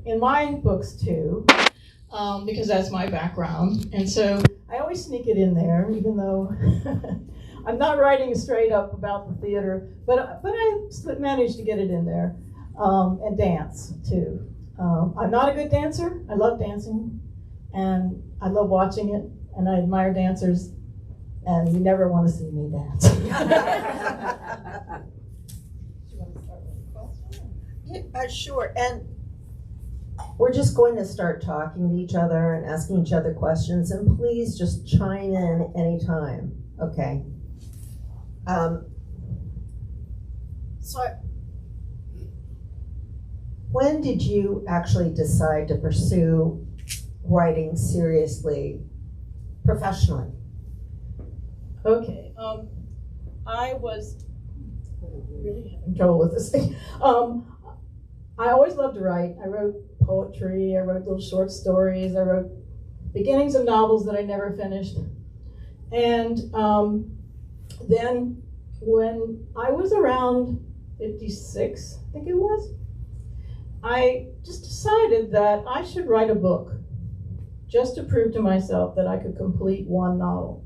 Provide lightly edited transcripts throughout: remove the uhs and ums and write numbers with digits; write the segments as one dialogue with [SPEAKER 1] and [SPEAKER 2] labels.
[SPEAKER 1] in my books too, because that's my background. And so I always sneak it in there, even though I'm not writing straight up about the theater, but I managed to get it in there, and dance too. I'm not a good dancer. I love dancing, and I love watching it, and I admire dancers, and you never want to see me dance.
[SPEAKER 2] Do you want to start with a question?
[SPEAKER 3] Yeah, sure. And we're just going to start talking to each other and asking each other questions, and please just chime in anytime. Okay. When did you actually decide to pursue writing seriously, professionally?
[SPEAKER 1] Okay, I was really having trouble with this thing. I always loved to write. I wrote poetry, I wrote little short stories, I wrote beginnings of novels that I never finished. And then when I was around 56, I think it was, I just decided that I should write a book just to prove to myself that I could complete one novel.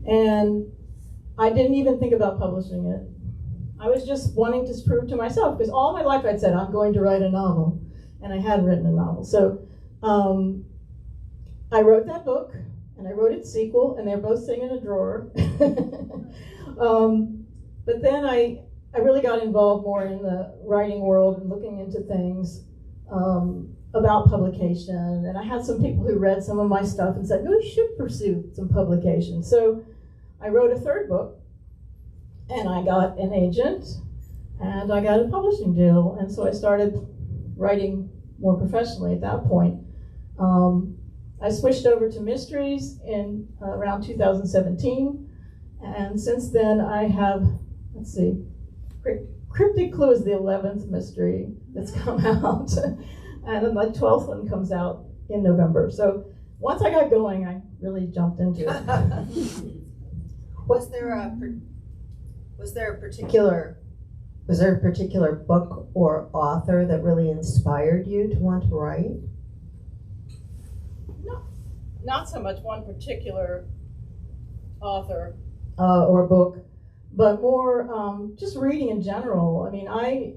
[SPEAKER 1] And I didn't even think about publishing it. I was just wanting to prove to myself, because all my life I'd said, I'm going to write a novel, and I hadn't written a novel. So I wrote that book, and I wrote its sequel, and they're both sitting in a drawer. But then I really got involved more in the writing world and looking into things about publication. And I had some people who read some of my stuff and said, no, you should pursue some publication. So I wrote a third book, and I got an agent, and I got a publishing deal. And so I started writing more professionally at that point. I switched over to mysteries in around 2017. And since then I have, let's see, Cryptic Clue is the 11th mystery that's come out. And then my 12th one comes out in November. So once I got going, I really jumped into it.
[SPEAKER 3] Was there a particular book or author that really inspired you to want to write?
[SPEAKER 1] No, not so much one particular author or book, but more just reading in general. I mean, I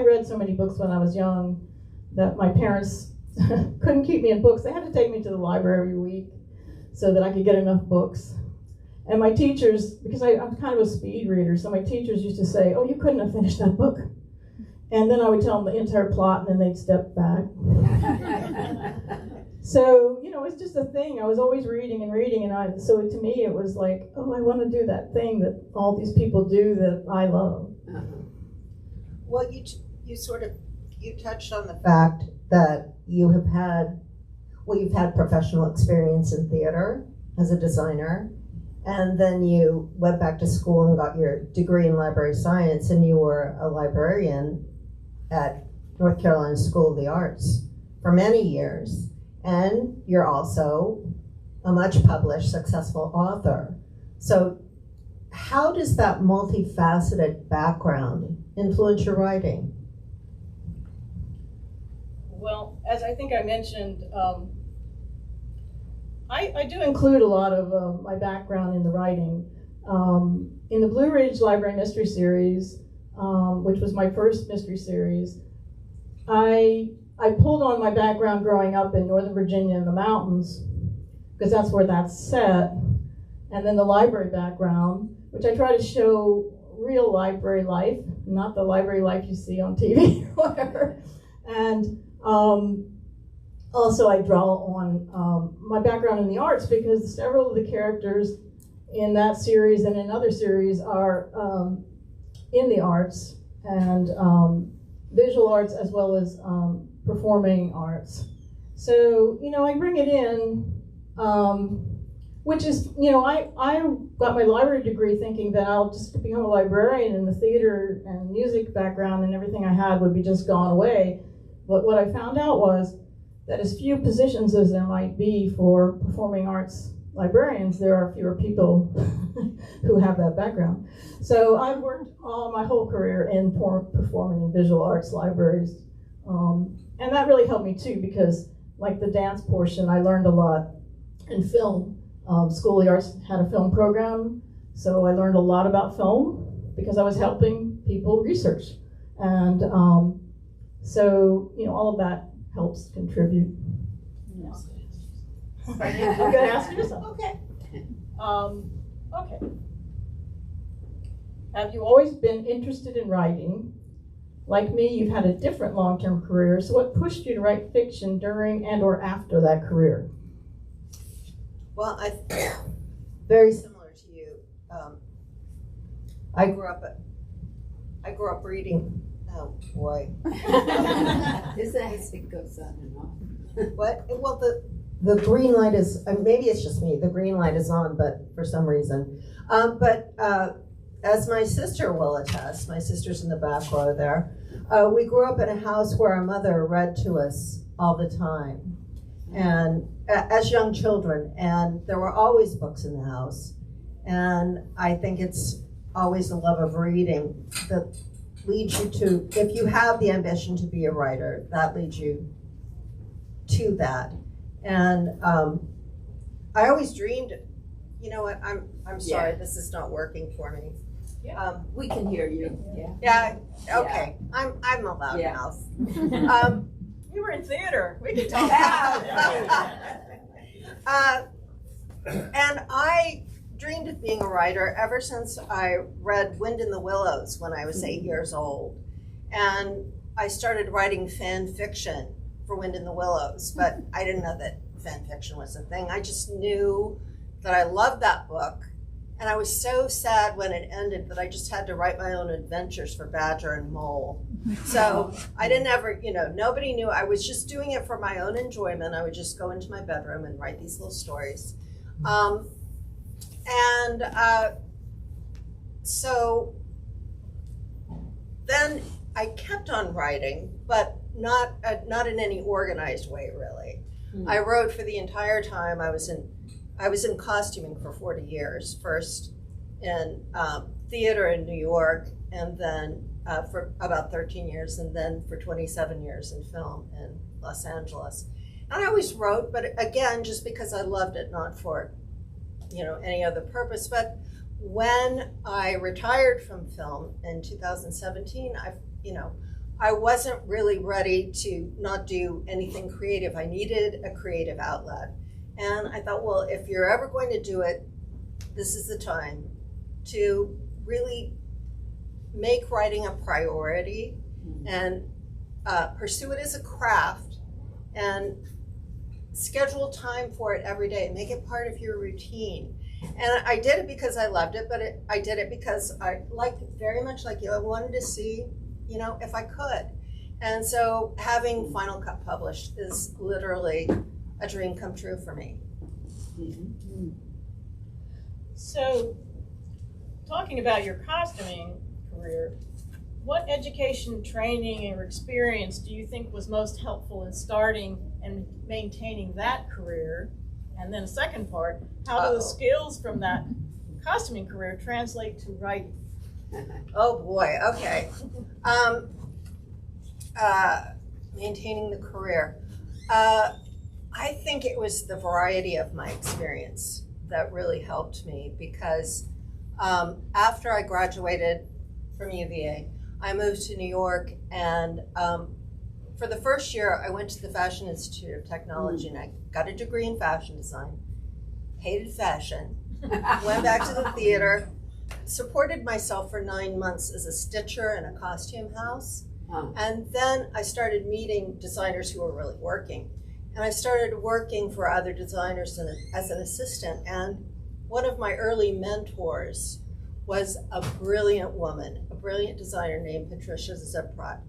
[SPEAKER 1] read so many books when I was young that my parents couldn't keep me in books. They had to take me to the library every week so that I could get enough books. And my teachers, because I'm kind of a speed reader, so my teachers used to say, oh, you couldn't have finished that book. And then I would tell them the entire plot, and then they'd step back. So, you know, it's just a thing. I was always reading, and so to me it was like, oh, I want to do that thing that all these people do that I love.
[SPEAKER 3] Well, you touched on the fact that you've had professional experience in theater as a designer, and then you went back to school and got your degree in library science, and you were a librarian at North Carolina School of the Arts for many years. And you're also a much published, successful author. So how does that multifaceted background influence your writing?
[SPEAKER 1] Well, as I think I mentioned, I do include a lot of my background in the writing. In the Blue Ridge Library Mystery Series, which was my first mystery series, I pulled on my background growing up in Northern Virginia in the mountains, because that's where that's set, and then the library background, which I try to show real library life, not the library life you see on TV or whatever. And also I draw on my background in the arts, because several of the characters in that series and in other series are in the arts, and visual arts as well as performing arts. So, you know, I bring it in, which is, you know, I got my library degree thinking that I'll just become a librarian, and the theater and music background and everything I had would be just gone away. But what I found out was that as few positions as there might be for performing arts librarians, there are fewer people who have that background. So I've worked all my whole career in performing and visual arts libraries. and that really helped me too, because like the dance portion, I learned a lot in film. School of the Arts had a film program, so I learned a lot about film because I was helping people research. And so, all of that helps contribute.
[SPEAKER 2] Yes.
[SPEAKER 1] I'm going to ask you something.
[SPEAKER 3] Okay.
[SPEAKER 1] Okay. Have you always been interested in writing? Like me, you've had a different long-term career, so what pushed you to write fiction during and or after that career?
[SPEAKER 3] Well, very similar to you. I grew up reading. Oh boy.
[SPEAKER 2] This it goes on and on.
[SPEAKER 3] What? Well, the green light is. Maybe it's just me. The green light is on, but for some reason. As my sister will attest, my sister's in the back row there. We grew up in a house where our mother read to us all the time, and as young children, and there were always books in the house. And I think it's always the love of reading that leads you to, if you have the ambition to be a writer, that leads you to that. And I always dreamed, you know what, I'm sorry, this is not working for me.
[SPEAKER 2] We can hear you.
[SPEAKER 3] Yeah, okay, I'm a loud mouth.
[SPEAKER 1] You were in theater. We can talk.
[SPEAKER 3] And I dreamed of being a writer ever since I read Wind in the Willows when I was 8 years old. And I started writing fan fiction for Wind in the Willows, but I didn't know that fan fiction was a thing. I just knew that I loved that book. And I was so sad when it ended that I just had to write my own adventures for Badger and Mole. So I didn't ever, nobody knew. I was just doing it for my own enjoyment. I would just go into my bedroom and write these little stories. So then I kept on writing, but not in any organized way, really. I wrote for the entire time I was in costuming for 40 years, first in theater in New York, and then for about 13 years, and then for 27 years in film in Los Angeles. And I always wrote, but again, just because I loved it, not for any other purpose. But when I retired from film in 2017, I wasn't really ready to not do anything creative. I needed a creative outlet. And I thought, well, if you're ever going to do it, this is the time to really make writing a priority and pursue it as a craft and schedule time for it every day. Make it part of your routine. And I did it because I loved it, but I did it because I very much like you, I wanted to see, if I could. And so having Final Cut published is literally a dream come true for me.
[SPEAKER 1] So, talking about your costuming career, what education, training, or experience do you think was most helpful in starting and maintaining that career? And then a second part, how do the skills from that costuming career translate to writing?
[SPEAKER 3] Oh boy, okay. Maintaining the career. I think it was the variety of my experience that really helped me, because after I graduated from UVA, I moved to New York, and for the first year I went to the Fashion Institute of Technology and I got a degree in fashion design, hated fashion, went back to the theater, supported myself for 9 months as a stitcher in a costume house, and then I started meeting designers who were really working. And I started working for other designers as an assistant. And one of my early mentors was a brilliant woman, a brilliant designer named Patricia Ziprat,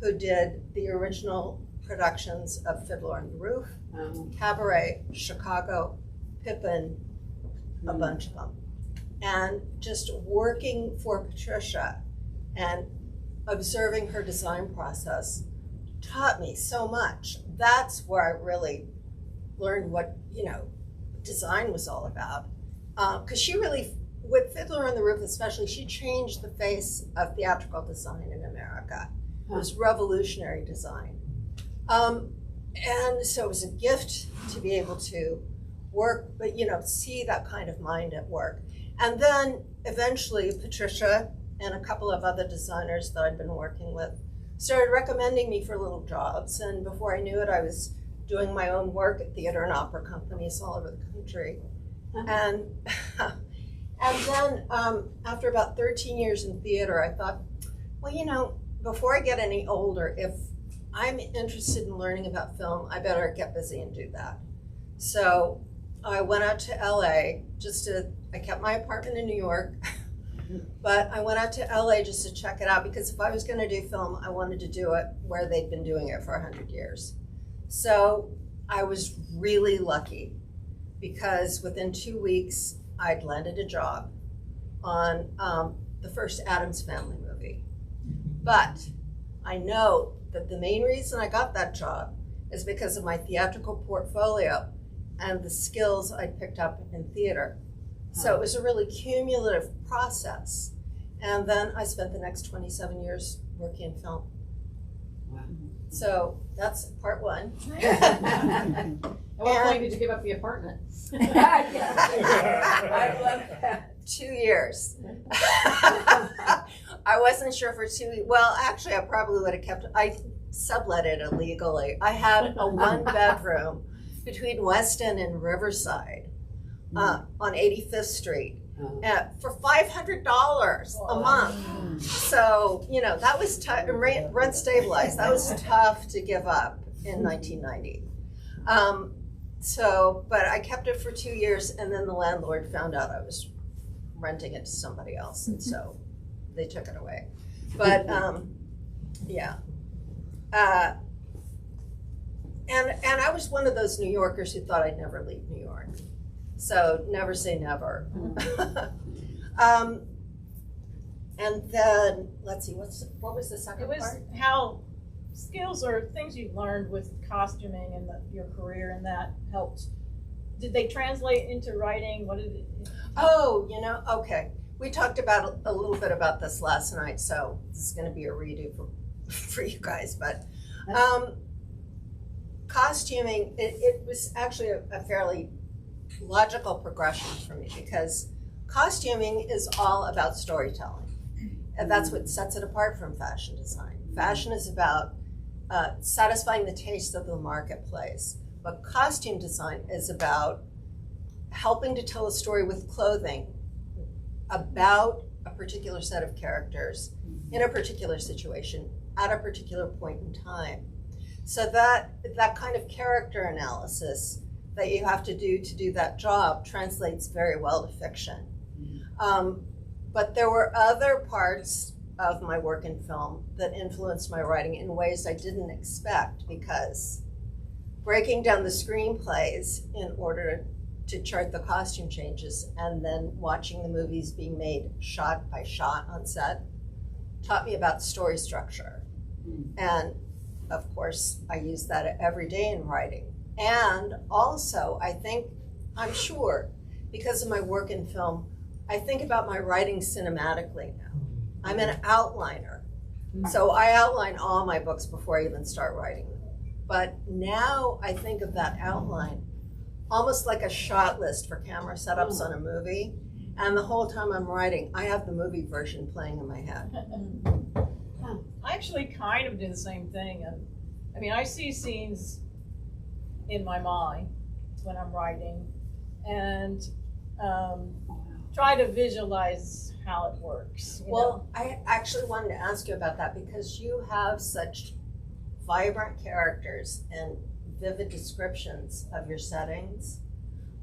[SPEAKER 3] who did the original productions of Fiddler on the Roof, Cabaret, Chicago, Pippin, a bunch of them. And just working for Patricia and observing her design process taught me so much. That's where I really learned what design was all about. Because she really, with Fiddler on the Roof especially, she changed the face of theatrical design in America. It was revolutionary design. And so it was a gift to be able to work, but see that kind of mind at work. And then eventually Patricia and a couple of other designers that I'd been working with started recommending me for little jobs. And before I knew it, I was doing my own work at theater and opera companies all over the country. And then after about 13 years in theater, I thought, well, before I get any older, if I'm interested in learning about film, I better get busy and do that. So I went out to LA I kept my apartment in New York, but I went out to LA just to check it out, because if I was going to do film, I wanted to do it where they'd been doing it for 100 years. So I was really lucky, because within 2 weeks, I'd landed a job on the first Addams Family movie. But I know that the main reason I got that job is because of my theatrical portfolio and the skills I picked up in theater. So it was a really cumulative process. And then I spent the next 27 years working in film.
[SPEAKER 2] Wow.
[SPEAKER 3] So that's part one.
[SPEAKER 4] At what point did you give up the apartment?
[SPEAKER 2] I love that.
[SPEAKER 3] 2 years. I wasn't sure for 2 weeks. Well, actually, I probably would have kept it. I sublet it illegally. I had a 1-bedroom between Weston and Riverside on 85th Street for $500 a month. So, that was tough. Rent stabilized. That was tough to give up in 1990. But I kept it for 2 years, and then the landlord found out I was renting it to somebody else, and so they took it away. But yeah. And I was one of those New Yorkers who thought I'd never leave New York. So never say never. And then, let's see, what was the second part?
[SPEAKER 1] It was how skills or things you learned with costuming and your career, and that helped. Did they translate into writing? What did it?
[SPEAKER 3] Oh, okay. We talked about a little bit about this last night, so this is going to be a redo for you guys. But costuming, it was actually a fairly logical progression for me, because costuming is all about storytelling. And that's what sets it apart from fashion design. Fashion is about satisfying the taste of the marketplace. But costume design is about helping to tell a story with clothing about a particular set of characters in a particular situation at a particular point in time. So that kind of character analysis that you have to do that job translates very well to fiction. But there were other parts of my work in film that influenced my writing in ways I didn't expect, because breaking down the screenplays in order to chart the costume changes and then watching the movies being made shot by shot on set taught me about story structure. And of course, I use that every day in writing. And also, I'm sure, because of my work in film, I think about my writing cinematically now. I'm an outliner. So I outline all my books before I even start writing them. But now I think of that outline almost like a shot list for camera setups on a movie. And the whole time I'm writing, I have the movie version playing in my head.
[SPEAKER 1] I actually kind of do the same thing. I mean, I see scenes in my mind when I'm writing, and try to visualize how it works.
[SPEAKER 3] Well, I actually wanted to ask you about that, because you have such vibrant characters and vivid descriptions of your settings.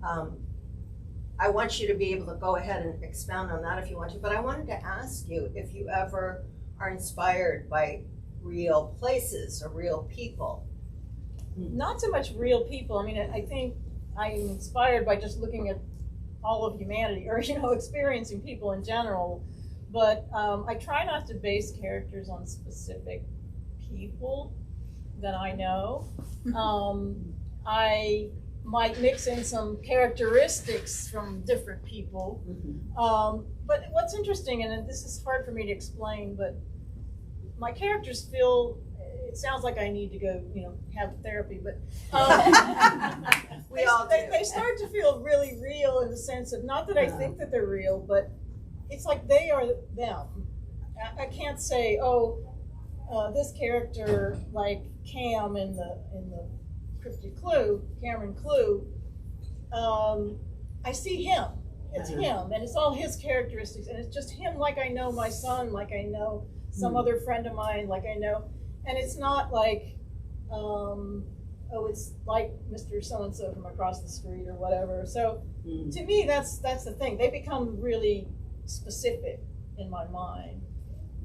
[SPEAKER 3] I want you to be able to go ahead and expound on that if you want to, but I wanted to ask you if you ever are inspired by real places or real people.
[SPEAKER 1] Not so much real people. I mean, I think I'm inspired by just looking at all of humanity, or experiencing people in general. But I try not to base characters on specific people that I know. I might mix in some characteristics from different people. But what's interesting, and this is hard for me to explain, but my characters feel it sounds like I need to go, have therapy, but
[SPEAKER 3] We all do.
[SPEAKER 1] they start to feel really real in the sense of, not that I think that they're real, but it's like they are them. I can't say, this character like Cam in the Cryptic Clue, Cameron Clue, I see him. It's him, and it's all his characteristics, and it's just him like I know my son, like I know some other friend of mine, like I know, and it's not like, it's like Mr. So-and-so from across the street or whatever. So to me, that's the thing. They become really specific in my mind.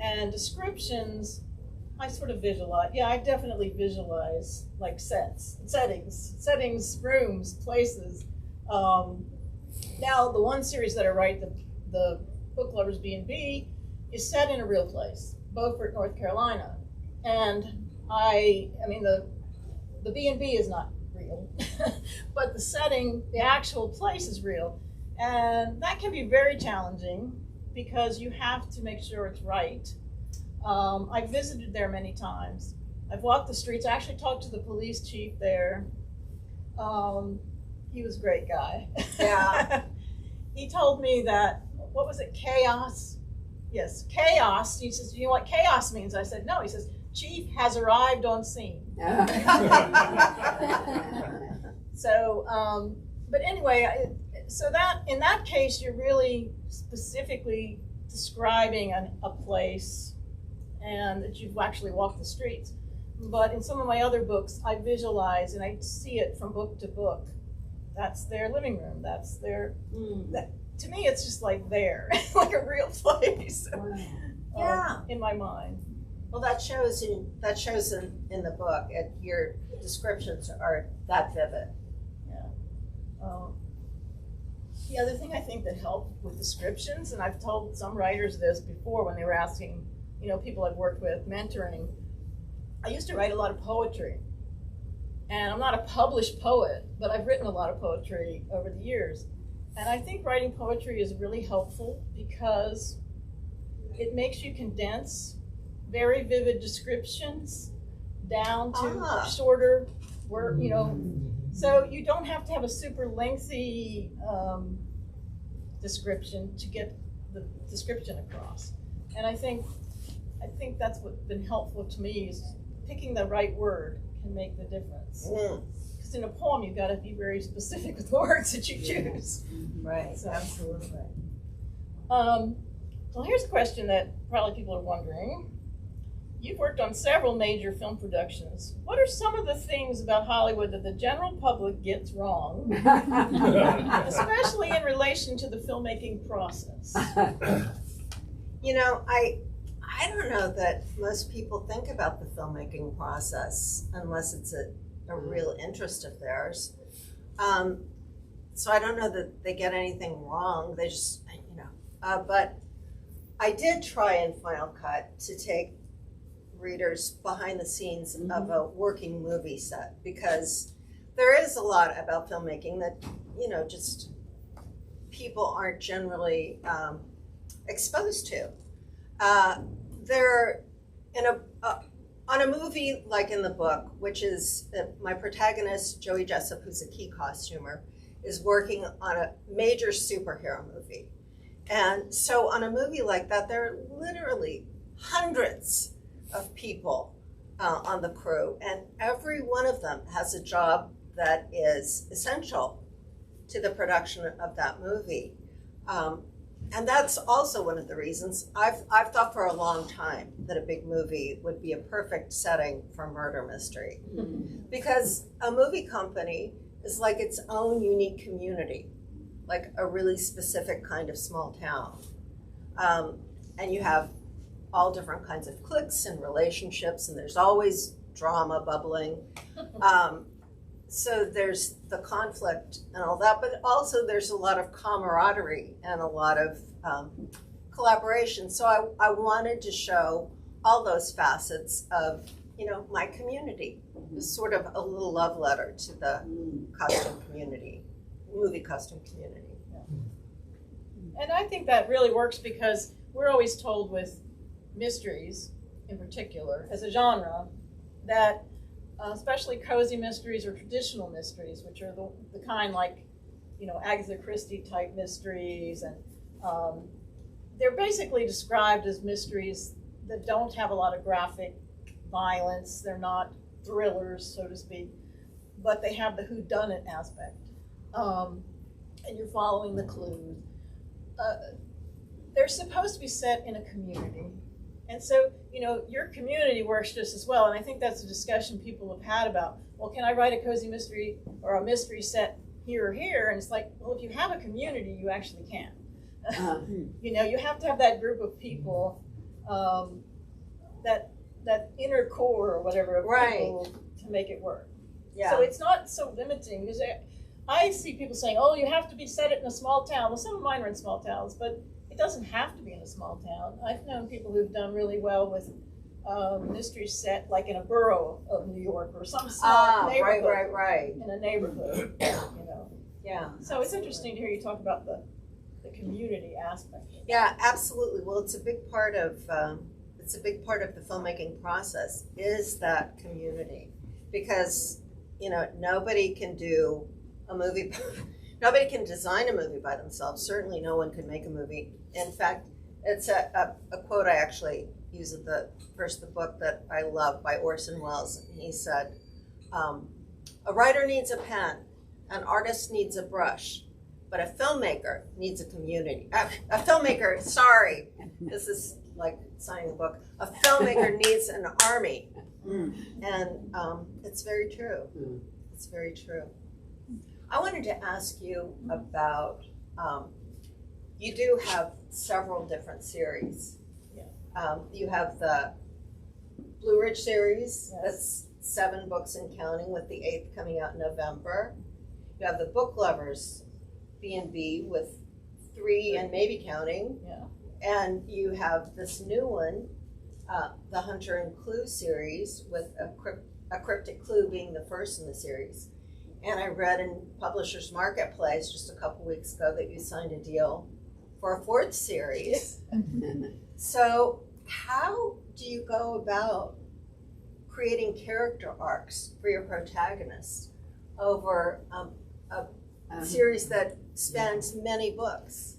[SPEAKER 1] And descriptions, I sort of visualize. Yeah, I definitely visualize like settings, rooms, places. Now, the one series that I write, the Book Lovers B&B, is set in a real place, Beaufort, North Carolina. And the B&B is not real, but the setting, the actual place is real. And that can be very challenging because you have to make sure it's right. I've visited there many times. I've walked the streets. I actually talked to the police chief there. He was a great guy.
[SPEAKER 3] Yeah.
[SPEAKER 1] He told me that, what was it, chaos? Yes, chaos. He says, do you know what chaos means? I said, no. He says, chief has arrived on scene. So, but anyway, so that in that case, you're really specifically describing a place and that you've actually walked the streets. But in some of my other books, I visualize and I see it from book to book. That's their living room. That's their, to me, it's just like there, like a real place.
[SPEAKER 3] Yeah.
[SPEAKER 1] In my mind.
[SPEAKER 3] Well, that shows in the book. Your descriptions are that vivid.
[SPEAKER 1] Yeah. The other thing I think that helped with descriptions, and I've told some writers this before when they were asking, people I've worked with, mentoring, I used to write a lot of poetry. And I'm not a published poet, but I've written a lot of poetry over the years. And I think writing poetry is really helpful because it makes you condense very vivid descriptions down to shorter word, so you don't have to have a super lengthy description to get the description across. And I think that's what's been helpful to me is picking the right word can make the difference. Because in a poem, you've got to be very specific with the words that you choose.
[SPEAKER 3] Right,
[SPEAKER 1] So,
[SPEAKER 3] absolutely.
[SPEAKER 1] well, here's a question that probably people are wondering. You've worked on several major film productions. What are some of the things about Hollywood that the general public gets wrong, especially in relation to the filmmaking process?
[SPEAKER 3] I don't know that most people think about the filmmaking process unless it's a real interest of theirs. So I don't know that they get anything wrong. They just, but I did try in Final Cut to take readers behind the scenes of a working movie set, because there is a lot about filmmaking that, just people aren't generally exposed to. On a movie like in the book, which is my protagonist, Joey Jessup, who's a key costumer, is working on a major superhero movie. And so on a movie like that, there are literally hundreds of people on the crew, and every one of them has a job that is essential to the production of that movie. And that's also one of the reasons I've thought for a long time that a big movie would be a perfect setting for murder mystery. Because a movie company is like its own unique community, like a really specific kind of small town. And you have all different kinds of cliques and relationships, and there's always drama bubbling. So there's the conflict and all that, but also there's a lot of camaraderie and a lot of collaboration. So I wanted to show all those facets of, my community. It's sort of a little love letter to the costume community, movie costume community.
[SPEAKER 1] And I think that really works because we're always told with mysteries in particular as a genre, that especially cozy mysteries or traditional mysteries, which are the kind like, Agatha Christie type mysteries, and they're basically described as mysteries that don't have a lot of graphic violence. They're not thrillers, so to speak, but they have the whodunit aspect, and you're following the clues. They're supposed to be set in a community. And so, your community works just as well. And I think that's a discussion people have had about, well, can I write a cozy mystery or a mystery set here or here? And it's like, well, if you have a community, you actually can. You have to have that group of people, that inner core or whatever of people to make it work.
[SPEAKER 3] Yeah.
[SPEAKER 1] So it's not so limiting, because I see people saying, oh, you have to be set it in a small town. Well, some of mine are in small towns, but it doesn't have to be in a small town. I've known people who've done really well with mysteries set like in a borough of New York or some small neighborhood.
[SPEAKER 3] Right.
[SPEAKER 1] In a neighborhood,
[SPEAKER 3] Yeah.
[SPEAKER 1] So it's interesting to hear you talk about the community aspect.
[SPEAKER 3] Yeah, absolutely. Well, it's a big part of the filmmaking process is that community, because nobody can do a movie. Nobody can design a movie by themselves. Certainly, no one can make a movie. In fact, it's a quote I actually use at the first of the book that I love by Orson Welles. He said, "A writer needs a pen, an artist needs a brush, but a filmmaker needs a community. A filmmaker, sorry, this is like signing the book. A filmmaker needs an army." And it's very true. It's very true. I wanted to ask you about, you do have several different series.
[SPEAKER 1] Yeah.
[SPEAKER 3] You have the Blue Ridge series, that's 7 books and counting, with the 8th coming out in November. You have the Book Lovers B&B with 3 and maybe counting.
[SPEAKER 1] Yeah.
[SPEAKER 3] And you have this new one, the Hunter and Clue series, with a cryptic clue being the first in the series. And I read in Publishers Marketplace just a couple weeks ago that you signed a deal for a 4th series. So how do you go about creating character arcs for your protagonists over a series that spans many books?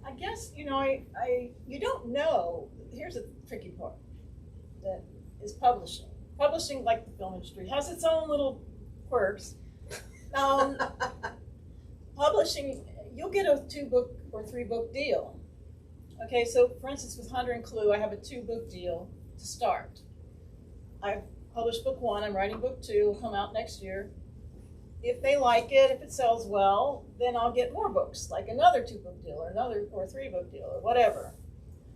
[SPEAKER 1] I guess, you don't know. Here's a tricky part that is publishing. Publishing, like the film industry, has its own little quirks. Publishing, you'll get a 2-book or 3-book deal. Okay, so for instance, with Hunter and Clue, I have a 2-book deal to start. I've published book 1, I'm writing book 2, will come out next year. If they like it, if it sells well, then I'll get more books, like another 2-book deal or another 3-book deal or whatever.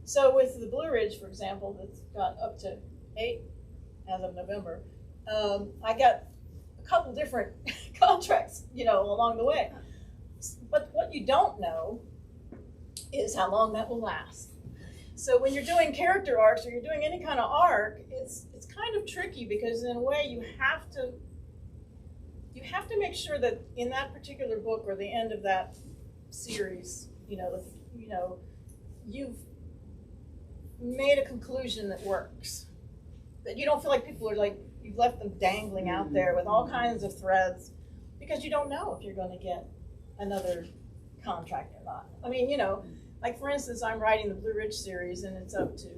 [SPEAKER 1] So with the Blue Ridge, for example, that's got up to 8 as of November, I got a couple different contracts, along the way. But what you don't know is how long that will last. So when you're doing character arcs or you're doing any kind of arc, it's kind of tricky, because in a way you have to make sure that in that particular book or the end of that series, you've made a conclusion that works. That you don't feel like people are like, you've left them dangling out there with all kinds of threads, because you don't know if you're going to get another contract or not. I mean, like for instance, I'm writing the Blue Ridge series and it's up to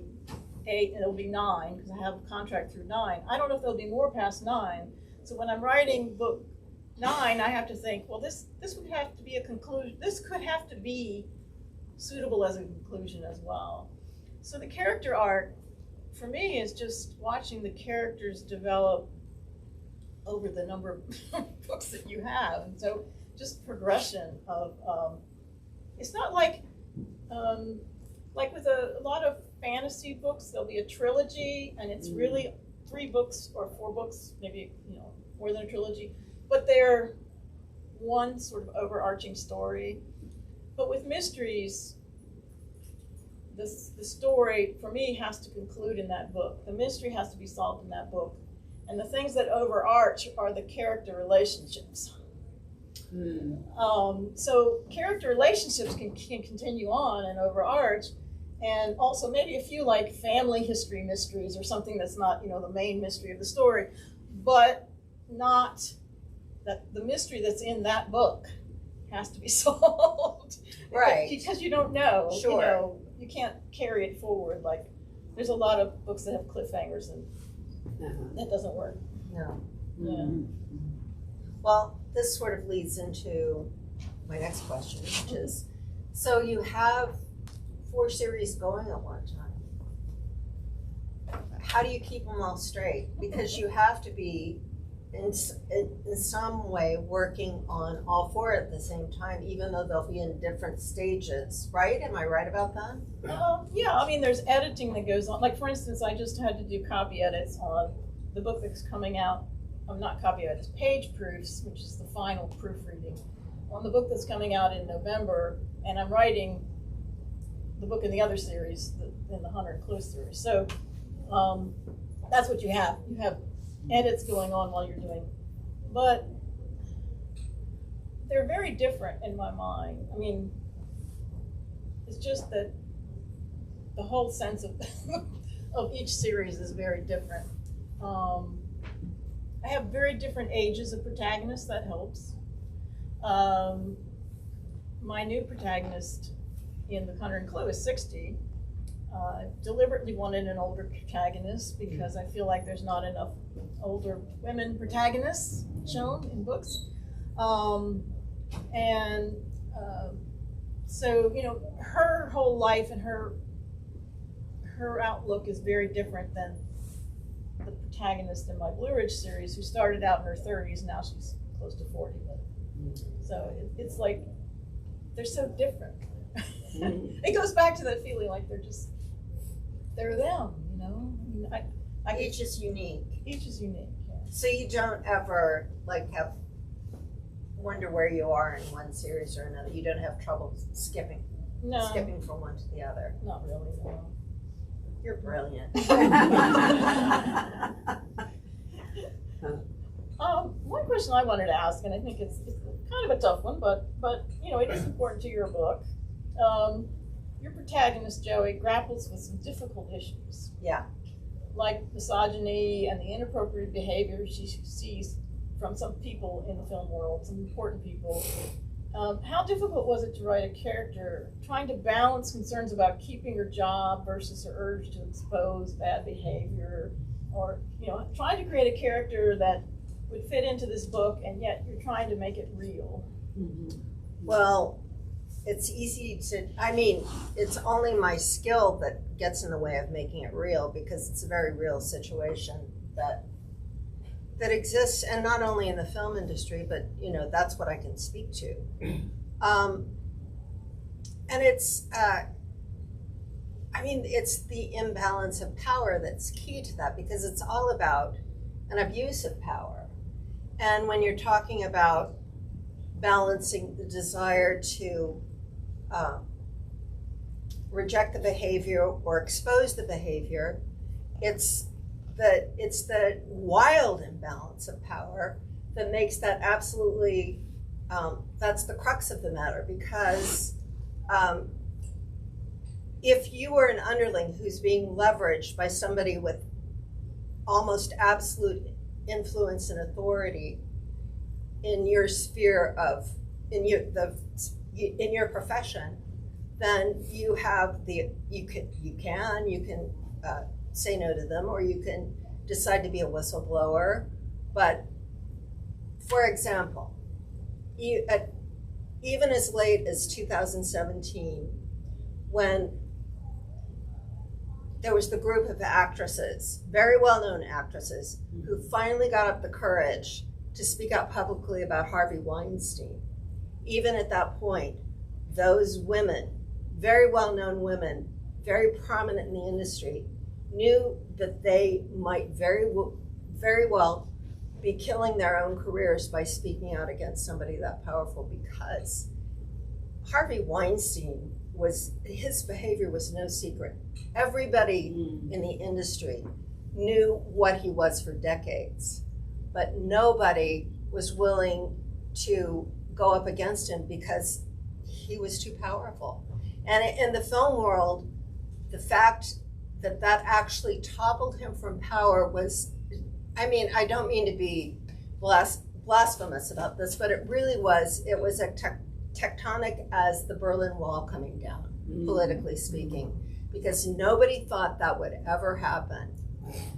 [SPEAKER 1] 8 and it'll be 9 because I have a contract through 9. I don't know if there'll be more past 9. So when I'm writing book 9, I have to think, well, this would have to be a conclusion. This could have to be suitable as a conclusion as well. So the character arc for me is just watching the characters develop over the number of books that you have. And so just progression of, it's not like with a lot of fantasy books, there'll be a trilogy and it's really 3 books or 4 books, maybe, more than a trilogy, but they're one sort of overarching story. But with mysteries, the story, for me, has to conclude in that book. The mystery has to be solved in that book. And the things that overarch are the character relationships. So character relationships can continue on and overarch, and also maybe a few like family history mysteries or something that's not, the main mystery of the story, but not that the mystery that's in that book has to be solved.
[SPEAKER 3] Right.
[SPEAKER 1] Because you don't know.
[SPEAKER 3] Sure.
[SPEAKER 1] You can't carry it forward. Like, there's a lot of books that have cliffhangers, and that doesn't work.
[SPEAKER 3] No.
[SPEAKER 1] Yeah.
[SPEAKER 3] Well, this sort of leads into my next question, which is, so you have 4 series going at one time. How do you keep them all straight? Because you have to be in some way working on all 4 at the same time, even though they'll be in different stages, right? Am I right about that?
[SPEAKER 1] Yeah, I mean, there's editing that goes on. Like, for instance, I just had to do copy edits on the book that's coming out. Not copy edits, page proofs, which is the final proofreading on the book that's coming out in November, and I'm writing the book in the other series, in the Hunter and Clue series. So that's what you have. You have edits going on while you're doing, but they're very different in my mind. I mean, it's just that the whole sense of of each series is very different. I have very different ages of protagonists. That helps. My new protagonist in The Hunter and Clue is 60. Deliberately wanted an older protagonist because I feel like there's not enough older women protagonists shown in books. So, her whole life and her outlook is very different than the protagonist in my Blue Ridge series, who started out in her 30s, now she's close to 40. So it's like, they're so different. It goes back to that feeling like they're them,
[SPEAKER 3] Each is unique.
[SPEAKER 1] Each is unique, yeah.
[SPEAKER 3] So you don't ever wonder where you are in one series or another. You don't have trouble skipping from one to the other.
[SPEAKER 1] Not really, no.
[SPEAKER 3] You're brilliant.
[SPEAKER 1] One question I wanted to ask, and I think it's kind of a tough one, but it is important to your book. Your protagonist, Joey, grapples with some difficult issues.
[SPEAKER 3] Yeah.
[SPEAKER 1] Like misogyny and the inappropriate behavior she sees from some people in the film world, some important people. How difficult was it to write a character trying to balance concerns about keeping her job versus her urge to expose bad behavior, or trying to create a character that would fit into this book, and yet you're trying to make it real?
[SPEAKER 3] Well, it's easy to, it's only my skill that gets in the way of making it real, because it's a very real situation that exists, and not only in the film industry, but that's what I can speak to. And it's it's the imbalance of power that's key to that, because it's all about an abuse of power. And when you're talking about balancing the desire to reject the behavior or expose the behavior, it's the wild imbalance of power that makes that absolutely, that's the crux of the matter. Because if you were an underling who's being leveraged by somebody with almost absolute influence and authority in your sphere of, in your profession, then you have you can say no to them, or you can decide to be a whistleblower. But for example, even as late as 2017, when there was the group of actresses, very well-known actresses, who finally got up the courage to speak out publicly about Harvey Weinstein. Even at that point, those women, very well-known women, very prominent in the industry, knew that they might very well be killing their own careers by speaking out against somebody that powerful, because Harvey Weinstein his behavior was no secret. Everybody in the industry knew what he was for decades, but nobody was willing to go up against him because he was too powerful. And in the film world, the fact that that actually toppled him from power was, I mean, I don't mean to be blasphemous about this, but it really was, it was a tectonic as the Berlin Wall coming down, politically speaking, because nobody thought that would ever happen.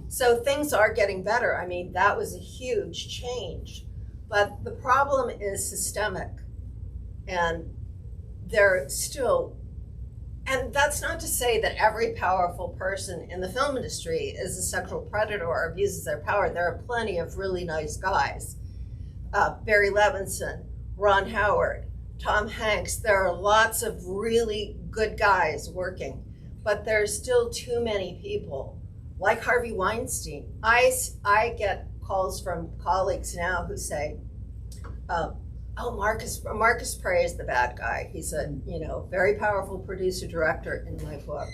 [SPEAKER 3] So things are getting better. I mean, that was a huge change, but the problem is systemic, and they're still, and that's not to say that every powerful person in the film industry is a sexual predator or abuses their power. There are plenty of really nice guys. Barry Levinson, Ron Howard, Tom Hanks. There are lots of really good guys working, but there's still too many people, like Harvey Weinstein. I get calls from colleagues now who say, oh, Marcus Prey is the bad guy. He's a, very powerful producer director in my book.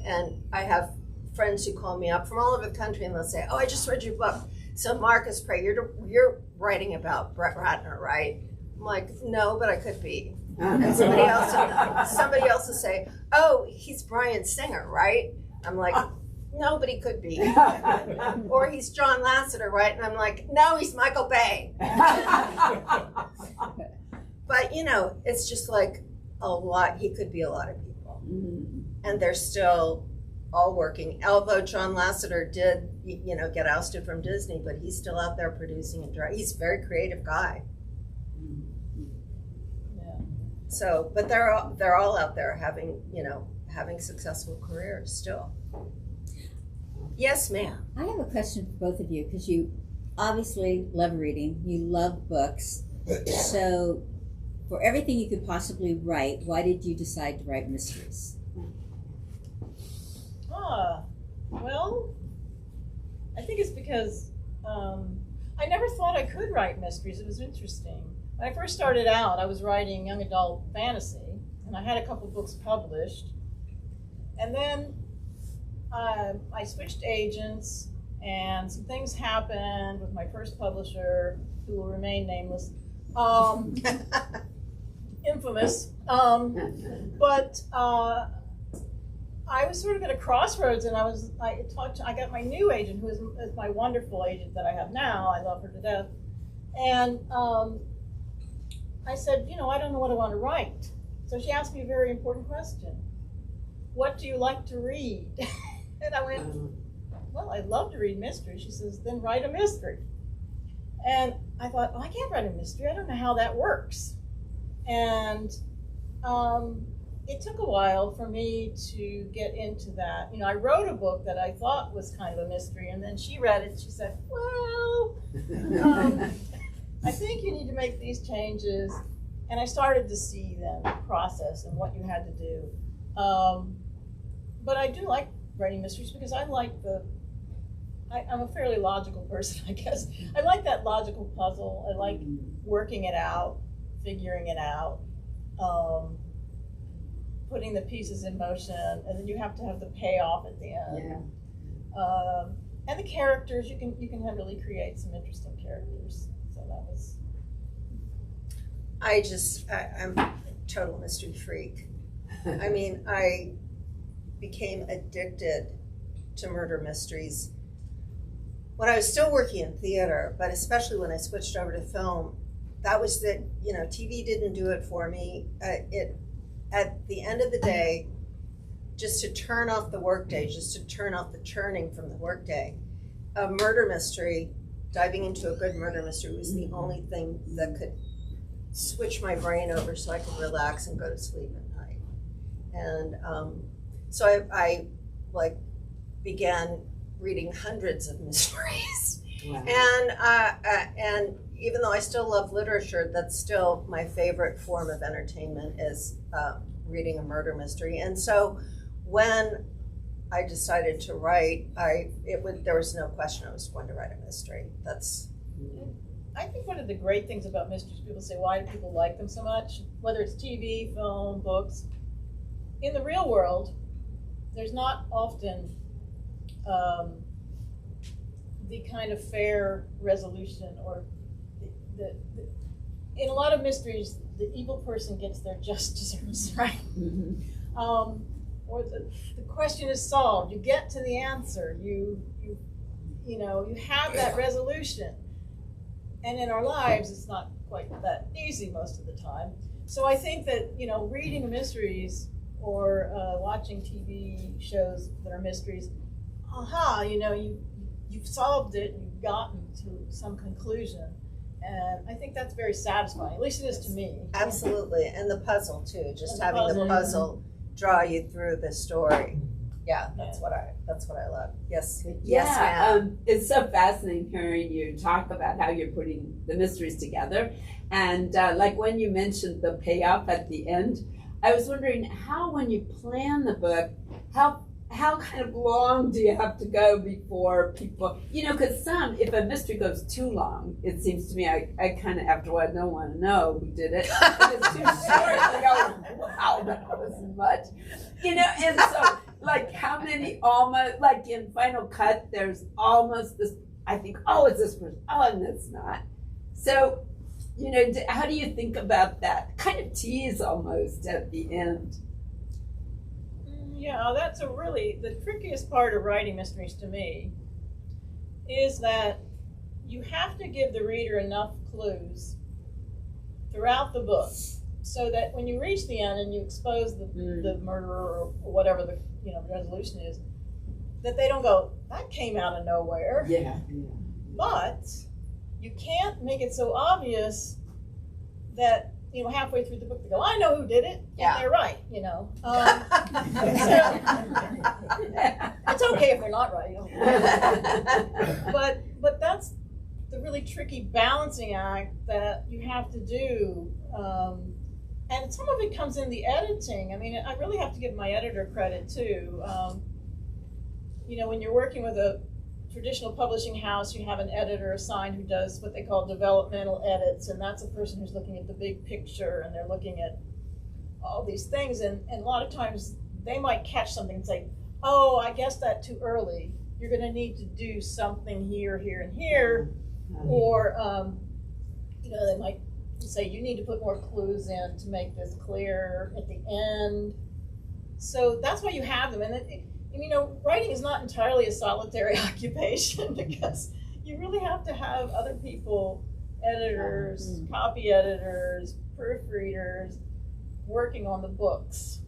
[SPEAKER 3] And I have friends who call me up from all over the country and they'll say, oh, I just read your book. So Marcus Prey, you're writing about Brett Ratner, right? I'm like, no, but I could be. And somebody else will say, oh, he's Bryan Singer, right? I'm like, no, but he could be. Or he's John Lasseter, right? And I'm like, no, he's Michael Bay. But, it's just like a lot, he could be a lot of people. And they're still all working. Although John Lasseter did, get ousted from Disney, but he's still out there producing and directing. He's a very creative guy.
[SPEAKER 1] Yeah.
[SPEAKER 3] So, but they're all out there having successful careers still. Yes, ma'am.
[SPEAKER 2] I have a question for both of you, because you obviously love reading, you love books. So for everything you could possibly write, why did you decide to write mysteries?
[SPEAKER 1] Well, I think it's because I never thought I could write mysteries. It was interesting. When I first started out, I was writing young adult fantasy, and I had a couple books published. And then I switched agents, and some things happened with my first publisher, who will remain nameless. Infamous. But I was sort of at a crossroads, and I got my new agent, who is my wonderful agent that I have now. I love her to death. And I said, I don't know what I want to write. So she asked me a very important question. What do you like to read? And I went, well, I love to read mystery. She says, then write a mystery. And I thought, I can't write a mystery. I don't know how that works. And it took a while for me to get into that. I wrote a book that I thought was kind of a mystery, and then she read it and she said, well, I think you need to make these changes. And I started to see the process and what you had to do. But I do like writing mysteries because I like I'm a fairly logical person, I guess. I like that logical puzzle. I like working it out, figuring it out, putting the pieces in motion, and then you have to have the payoff at the end. Yeah. And the characters, you can really create some interesting characters. So that was.
[SPEAKER 3] I'm a total mystery freak. I mean, I became addicted to murder mysteries when I was still working in theater, but especially when I switched over to film. That was TV didn't do it for me. At the end of the day, just to turn off the workday, just to turn off the churning from the workday, a murder mystery, diving into a good murder mystery was the only thing that could switch my brain over so I could relax and go to sleep at night. And so I began reading hundreds of mysteries. Wow. And even though I still love literature, that's still my favorite form of entertainment is reading a murder mystery. And so when I decided to write, there was no question I was going to write a mystery.
[SPEAKER 1] I think one of the great things about mysteries, people say, why do people like them so much? Whether it's TV, film, books. In the real world, there's not often the kind of fair resolution, or in a lot of mysteries, the evil person gets their just desserts, right? or the question is solved. You get to the answer. You have that resolution. And in our lives, it's not quite that easy most of the time. So I think that, reading mysteries or watching TV shows that are mysteries, you've solved it, you've gotten to some conclusion. And I think that's very satisfying, at least it is to me.
[SPEAKER 3] Absolutely, and the puzzle too, just
[SPEAKER 1] And the
[SPEAKER 3] having the
[SPEAKER 1] puzzle.
[SPEAKER 3] puzzle draw you through the story. Yeah, that's what I love. Yes, yes, ma'am.
[SPEAKER 5] It's so fascinating hearing you talk about how you're putting the mysteries together. And like when you mentioned the payoff at the end, I was wondering how, when you plan the book, how kind of long do you have to go before people, because if a mystery goes too long, it seems to me, I kind of, after a while, don't want to know who did it. If it's too short, I go, wow, that was much. And so, like, how many almost, like in Final Cut, there's almost this, I think, oh, it's this person, oh, and it's not. So, how do you think about that kind of tease almost at the end?
[SPEAKER 1] Yeah, that's the trickiest part of writing mysteries to me is that you have to give the reader enough clues throughout the book so that when you reach the end and you expose the murderer or whatever the resolution is, that they don't go, that came out of nowhere.
[SPEAKER 5] Yeah.
[SPEAKER 1] But you can't make it so obvious that halfway through the book they go, I know who did it.
[SPEAKER 3] Yeah.
[SPEAKER 1] And they're right. It's okay if they're not right. But that's the really tricky balancing act that you have to do. And some of it comes in the editing. I mean, I really have to give my editor credit too. When you're working with a traditional publishing house, you have an editor assigned who does what they call developmental edits, and that's a person who's looking at the big picture, and they're looking at all these things, and a lot of times they might catch something and say, oh, I guessed that too early. You're going to need to do something here, here, and here, or they might say you need to put more clues in to make this clear at the end. So that's why you have them, and writing is not entirely a solitary occupation because you really have to have other people, editors, copy editors, proofreaders, working on the books.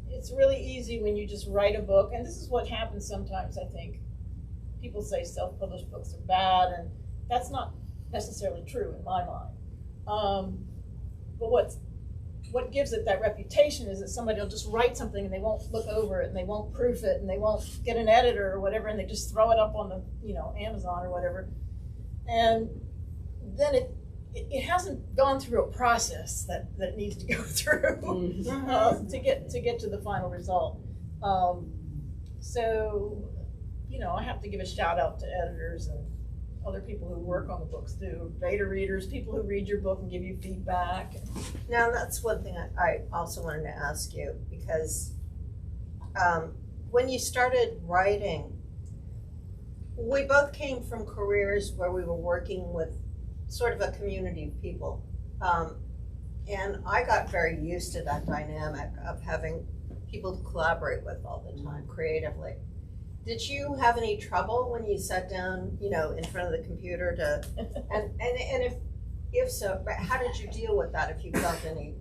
[SPEAKER 1] It's really easy when you just write a book, and this is what happens sometimes, I think. People say self-published books are bad, and that's not necessarily true in my mind. But what gives it that reputation is that somebody will just write something and they won't look over it and they won't proof it and they won't get an editor or whatever, and they just throw it up on the Amazon or whatever, and then it hasn't gone through a process that it needs to go through to get to the final result. So I have to give a shout out to editors and other people who work on the books too, beta readers, people who read your book and give you feedback.
[SPEAKER 3] Now, that's one thing I also wanted to ask you, because when you started writing, we both came from careers where we were working with sort of a community of people. And I got very used to that dynamic of having people to collaborate with all the time creatively. Did you have any trouble when you sat down, in front of the computer and if so, how did you deal with that, if you felt any?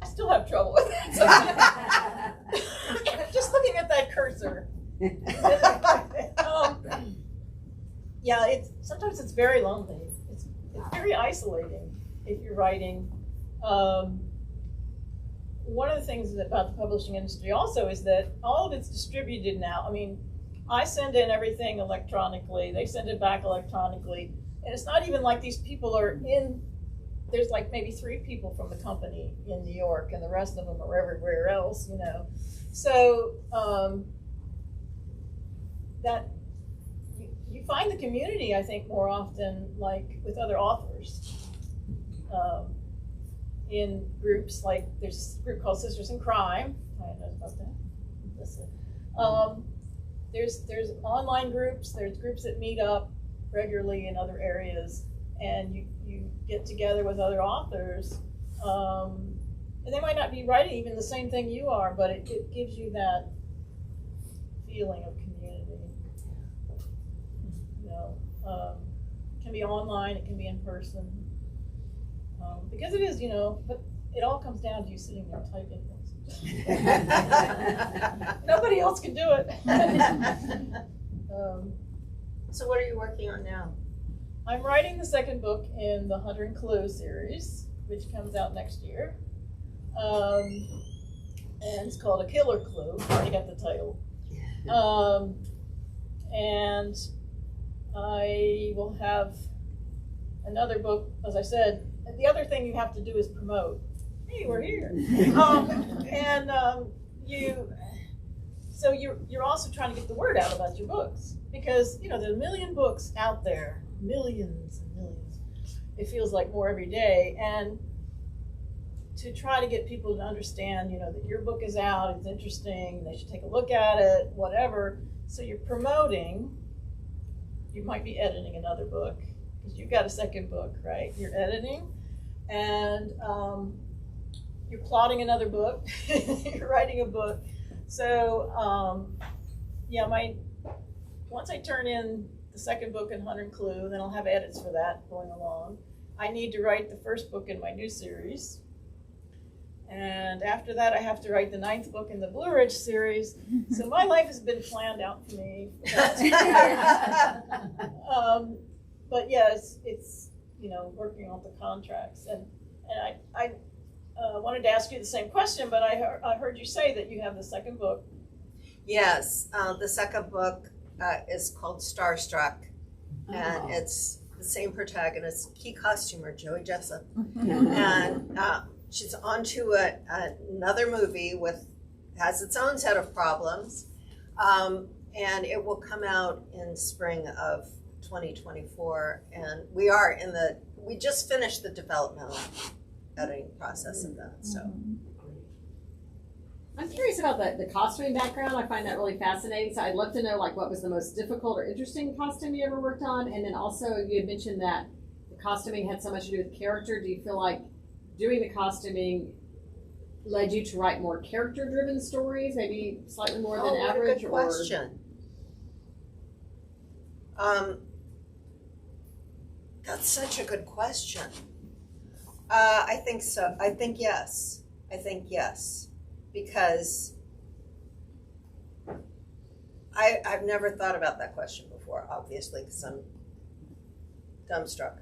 [SPEAKER 1] I still have trouble with it. Just looking at that cursor. Sometimes it's very lonely. It's very isolating if you're writing. One of the things about the publishing industry also is that all of it's distributed now. I mean, I send in everything electronically. They send it back electronically. And it's not even like these people are there's like maybe 3 people from the company in New York and the rest of them are everywhere else, So that you find the community, I think, more often like with other authors. In groups, like there's a group called Sisters in Crime. I know about that. Listen. There's online groups. There's groups that meet up regularly in other areas, and you get together with other authors, And they might not be writing even the same thing you are, but it gives you that feeling of community. You know, it can be online, it can be in person. Because it is, you know, but it all comes down to you sitting there typing things. Nobody else can do it.
[SPEAKER 3] So what are you working on now?
[SPEAKER 1] I'm writing the second book in the Hunter and Clue series, which comes out next year. And it's called A Killer Clue. I already got the title. And I will have another book, as I said. The other thing you have to do is promote. Hey, we're here. So you're also trying to get the word out about your books, because you know there's a million books out there, millions and millions. It feels like more every day, and to try to get people to understand, you know, that your book is out, it's interesting, they should take a look at it, whatever. So you're promoting. You might be editing another book because you've got a second book, right? You're editing, and you're plotting another book. You're writing a book. So once I turn in the second book in Hunter and Clue, then I'll have edits for that going along. I need to write the first book in my new series. And after that, I have to write the 9th book in the Blue Ridge series. So my life has been planned out for me. But yes, it's you know, working on the contracts. And I wanted to ask you the same question, but I heard you say that you have the second book.
[SPEAKER 3] Yes, the second book is called Starstruck, and it's the same protagonist, key costumer, Joey Jessup. And she's onto another movie has its own set of problems, and it will come out in spring of 2024. And we just finished the developmental editing process of that. So
[SPEAKER 4] I'm curious about the costuming background. I find that really fascinating. So I'd love to know like what was the most difficult or interesting costume you ever worked on, and then also you had mentioned that the costuming had so much to do with character. Do you feel like doing the costuming led you to write more character-driven stories, maybe slightly more than average?
[SPEAKER 3] What a good question. That's such a good question. I think so. I think yes. Because I've never thought about that question before, obviously, because I'm dumbstruck.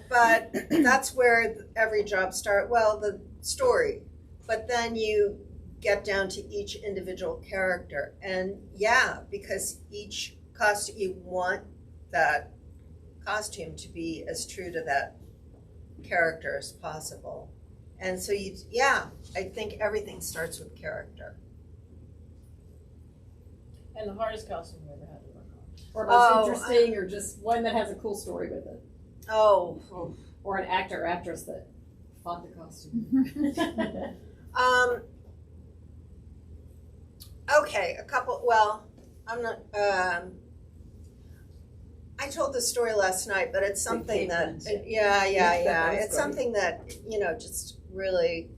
[SPEAKER 3] But that's where every job starts. Well, the story, but then you get down to each individual character, and yeah, because each costume, you want that costume to be as true to that character as possible. And so I think everything starts with character.
[SPEAKER 1] And the hardest costume you ever had to work on?
[SPEAKER 4] Or most interesting, or just one that has a cool story with it? Or an actor or actress that fought the costume?
[SPEAKER 3] Okay, a couple, well, I'm not, I told this story last night, but it's something that, it's something that, you know, just really,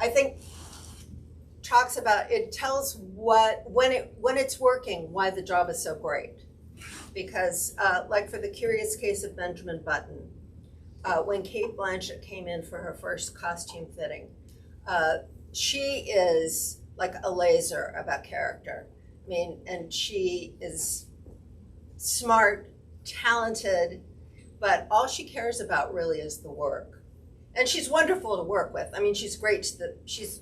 [SPEAKER 3] I think, talks about, it tells when it's working, why the job is so great. Because, like for The Curious Case of Benjamin Button, when Cate Blanchett came in for her first costume fitting, she is like a laser about character. I mean, and she is smart, talented, but all she cares about really is the work. And she's wonderful to work with. I mean, she's great she's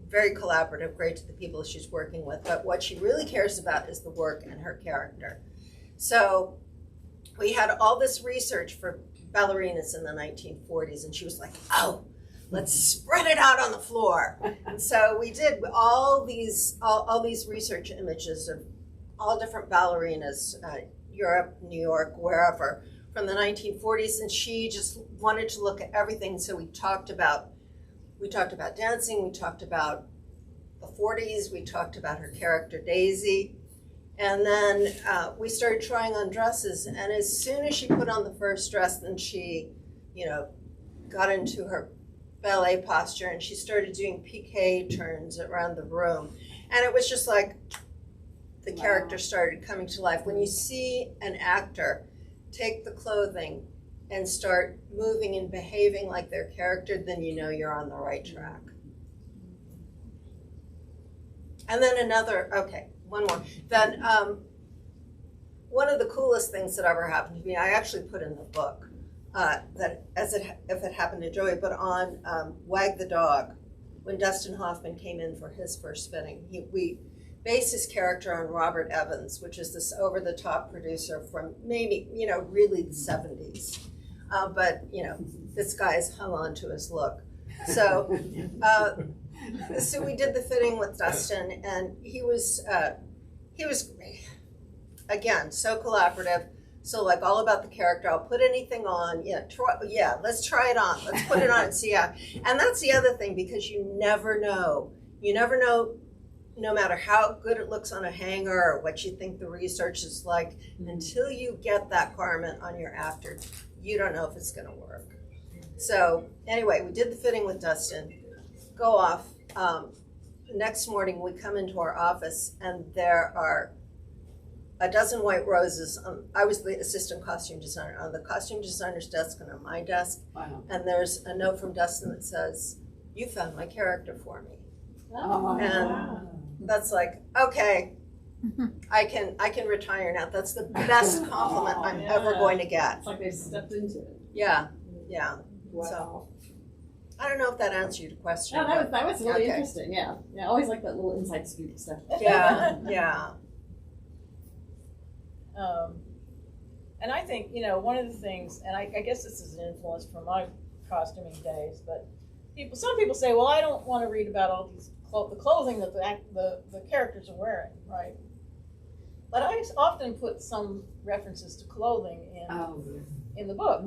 [SPEAKER 3] very collaborative, great to the people she's working with, but what she really cares about is the work and her character. So we had all this research for ballerinas in the 1940s, and she was like, oh, let's spread it out on the floor. And so we did all these research images of all different ballerinas, Europe, New York, wherever, from the 1940s, and she just wanted to look at everything. So we talked about dancing, we talked about the 40s, we talked about her character Daisy, and then we started trying on dresses. And as soon as she put on the first dress, then she, you know, got into her ballet posture, and she started doing piqué turns around the room. And it was just like the character started coming to life. When you see an actor take the clothing and start moving and behaving like their character, then you know you're on the right track. And then one more. Then one of the coolest things that ever happened to me, I actually put in the book, that if it happened to Joey, but on Wag the Dog, when Dustin Hoffman came in for his first fitting, we based his character on Robert Evans, which is this over-the-top producer from maybe, really the 70s. But, this guy's hung on to his look. So, so we did the fitting with Dustin, and he was again, so collaborative. So like all about the character. I'll put anything on. Let's try it on. Let's put it on and see how. And that's the other thing, because you never know. You never know, no matter how good it looks on a hanger or what you think the research is like, until you get that garment on your after, you don't know if it's going to work. So anyway, we did the fitting with Dustin. Go off. Next morning, we come into our office, and there are a dozen white roses. I was the assistant costume designer, on the costume designer's desk and on my desk.
[SPEAKER 5] Wow.
[SPEAKER 3] And there's a note from Dustin that says, "You found my character for me."
[SPEAKER 5] Oh,
[SPEAKER 3] And that's like, okay, I can retire now. That's the best compliment I'm ever going to get.
[SPEAKER 4] It's like they've stepped into it.
[SPEAKER 3] Yeah.
[SPEAKER 5] wow.
[SPEAKER 3] So I don't know if that answered your question.
[SPEAKER 4] No, that was really
[SPEAKER 3] okay.
[SPEAKER 4] interesting. Yeah, I always like that little inside scoop stuff.
[SPEAKER 3] Yeah.
[SPEAKER 6] And I think, one of the things, and I guess this is an influence from my costuming days, but some people say, well, I don't want to read about all these the clothing that the characters are wearing, right? But I often put some references to clothing in the book.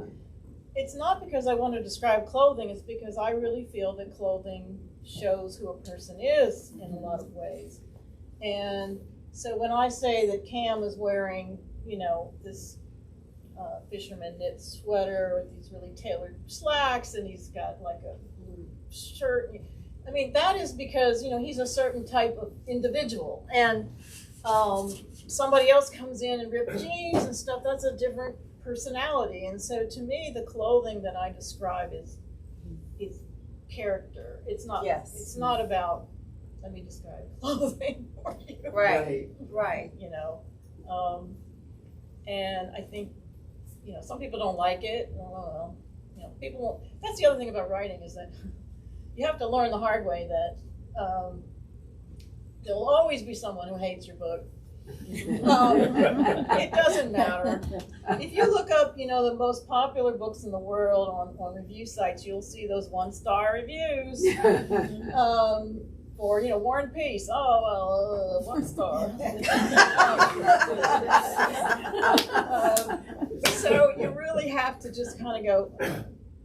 [SPEAKER 6] It's not because I want to describe clothing, it's because I really feel that clothing shows who a person is in a lot of ways. And so when I say that Cam is wearing, this fisherman knit sweater with these really tailored slacks, and he's got like a blue shirt, I mean, that is because, he's a certain type of individual. And somebody else comes in and ripped jeans and stuff, that's a different personality. And so to me, the clothing that I describe is character. It's not.
[SPEAKER 3] Yes.
[SPEAKER 6] It's not about. Let me describe clothing for you.
[SPEAKER 3] Right.
[SPEAKER 6] And I think, some people don't like it. Well, people won't. That's the other thing about writing, is that you have to learn the hard way that there'll always be someone who hates your book. It doesn't matter. If you look up, the most popular books in the world on review sites, you'll see those 1-star reviews. For War and Peace. Oh well, 1 star. So you really have to just kind of go,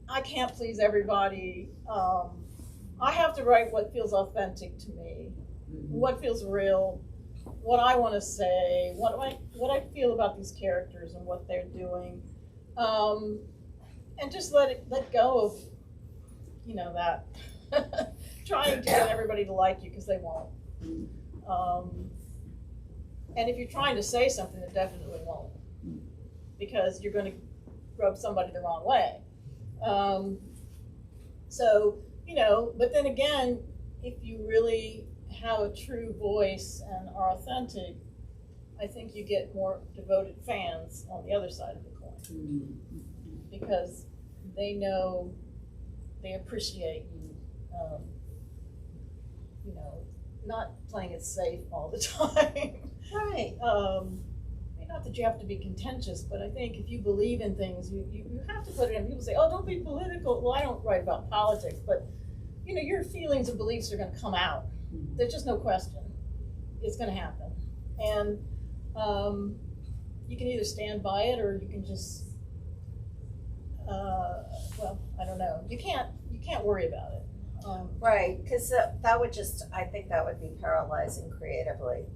[SPEAKER 6] I can't please everybody. I have to write what feels authentic to me, what feels real, what I want to say, what I feel about these characters and what they're doing, and just let go of that. Trying to get everybody to like you, because they won't. And if you're trying to say something, it definitely won't, because you're going to rub somebody the wrong way. So, but then again, if you really have a true voice and are authentic, I think you get more devoted fans on the other side of the coin, because they know, they appreciate you. Not playing it safe all the time.
[SPEAKER 3] Right.
[SPEAKER 6] Not that you have to be contentious, but I think if you believe in things, you have to put it in. People say, oh, don't be political. Well, I don't write about politics, but your feelings and beliefs are going to come out. There's just no question. It's going to happen. And you can either stand by it, or you can just, I don't know. You can't worry about it.
[SPEAKER 3] Right, because that would I think that would be paralyzing creatively.